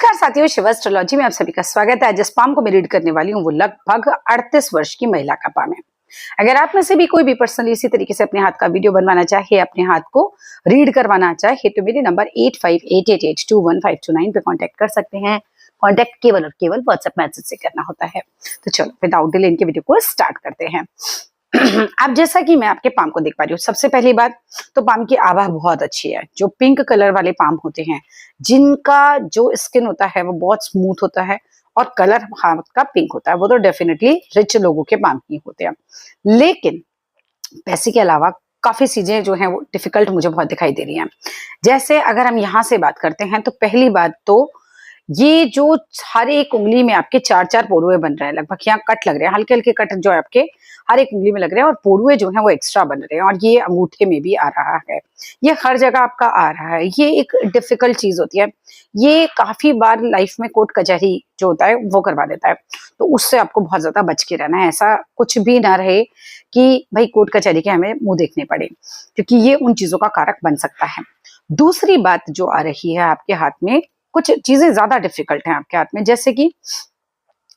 नमस्कार साथियों, शिव एस्ट्रोलॉजी में आप सभी का स्वागत है। जिस पाम को मैं रीड करने वाली हूँ वो लगभग 38 वर्ष की महिला का पाम है। अगर आप में से भी कोई भी पर्सनली इसी तरीके से अपने हाथ का वीडियो बनवाना चाहे, अपने हाथ को रीड करवाना चाहे तो मेरे नंबर 8588821529 पे कांटेक्ट कर सकते हैं। कांटेक्ट केवल और केवल व्हाट्सएप मैसेज से करना होता है। तो चलो विदाउट डिले इनके वीडियो को स्टार्ट करते हैं। अब जैसा कि मैं आपके पाम को देख पा रही हूँ, सबसे पहली बात तो पाम की आभा बहुत अच्छी है। जो पिंक कलर वाले पाम होते हैं, जिनका जो स्किन होता है वो बहुत स्मूथ होता है और कलर हाथ का पिंक होता है, वो तो डेफिनेटली रिच लोगों के पाम ही होते हैं। लेकिन पैसे के अलावा काफी चीजें जो हैं वो डिफिकल्ट मुझे बहुत दिखाई दे रही हैं। जैसे अगर हम यहाँ से बात करते हैं तो पहली बात तो ये जो हर एक उंगली में आपके 4-4 पोरुए बन रहे हैं, लगभग यहाँ कट लग रहे हैं, हल्के हल्के कट जो है आपके हर एक उंगली में लग रहे हैं और पोरुए जो हैं वो एक्स्ट्रा बन रहे हैं और ये अंगूठे में भी आ रहा है, ये हर जगह आपका आ रहा है। ये एक डिफिकल्ट चीज होती है, ये काफी बार लाइफ में कोर्ट कचहरी जो होता है वो करवा देता है, तो उससे आपको बहुत ज्यादा बच के रहना है। ऐसा कुछ भी ना रहे कि भाई कोर्ट कचहरी के हमें मुंह देखने पड़े, क्योंकि ये उन चीजों का कारक बन सकता है। दूसरी बात जो आ रही है, आपके हाथ में कुछ चीजें ज्यादा डिफिकल्ट हैं आपके हाथ में, जैसे कि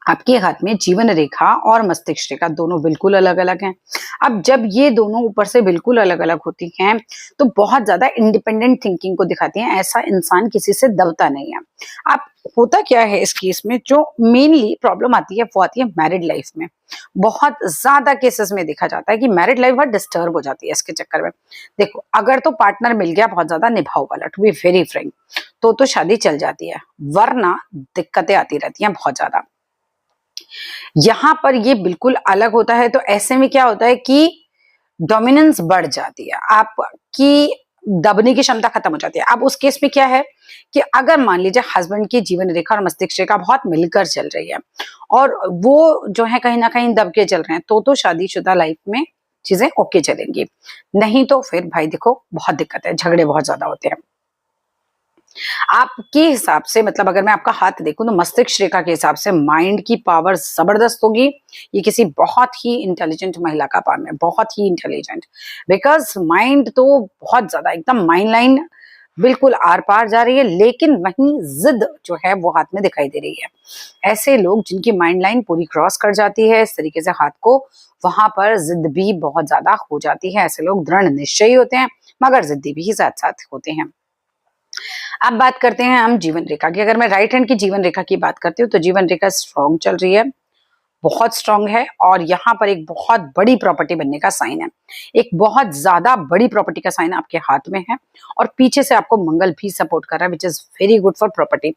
आपके हाथ में जीवन रेखा और मस्तिष्क रेखा दोनों बिल्कुल अलग अलग हैं। अब जब ये दोनों ऊपर से बिल्कुल अलग अलग होती हैं तो बहुत ज्यादा इंडिपेंडेंट थिंकिंग को दिखाती हैं। ऐसा इंसान किसी से दबता नहीं है। अब होता क्या है इस केस में, जो मेनली प्रॉब्लम आती है वो आती है मैरिड लाइफ में। बहुत ज्यादा केसेस में देखा जाता है कि मैरिड लाइफ बहुत डिस्टर्ब हो जाती है इसके चक्कर में। देखो, अगर तो पार्टनर मिल गया बहुत ज्यादा निभाऊ वाला, टू बी वेरी फ्रैंक, तो शादी चल जाती है, वरना दिक्कतें आती रहती हैं बहुत ज्यादा। यहां पर ये बिल्कुल अलग होता है, तो ऐसे में क्या होता है कि डोमिनेंस बढ़ जाती है, आपकी दबने की क्षमता खत्म हो जाती है। अब उस केस में क्या है कि अगर मान लीजिए हस्बैंड की जीवन रेखा और मस्तिष्क रेखा बहुत मिलकर चल रही है और वो जो है कहीं ना कहीं दब के चल रहे हैं, तो शादीशुदा लाइफ में चीजें ओके चलेंगी। नहीं तो फिर भाई देखो बहुत दिक्कत है, झगड़े बहुत ज्यादा होते हैं। आपके हिसाब से, मतलब अगर मैं आपका हाथ देखूं तो मस्तिष्क रेखा के हिसाब से माइंड की पावर जबरदस्त होगी। ये किसी बहुत ही इंटेलिजेंट महिला का पाम है, बहुत ही इंटेलिजेंट, बिकॉज माइंड तो बहुत ज्यादा एकदम माइंड लाइन बिल्कुल आर पार जा रही है, लेकिन वहीं जिद जो है वो हाथ में दिखाई दे रही है। ऐसे लोग जिनकी माइंड लाइन पूरी क्रॉस कर जाती है इस तरीके से हाथ को, वहां पर जिद भी बहुत ज्यादा हो जाती है। ऐसे लोग दृढ़ निश्चयी होते हैं मगर जिद्दी भी साथ साथ होते हैं। अब बात करते हैं हम जीवन रेखा की। अगर मैं राइट हैंड की जीवन रेखा की बात करती हूँ तो जीवन रेखा स्ट्रॉन्ग चल रही है, बहुत स्ट्रॉन्ग है, और यहाँ पर एक बहुत बड़ी प्रॉपर्टी बनने का साइन है। एक बहुत ज्यादा बड़ी प्रॉपर्टी का साइन आपके हाथ में है और पीछे से आपको मंगल भी सपोर्ट कर रहा है, which is very good for property.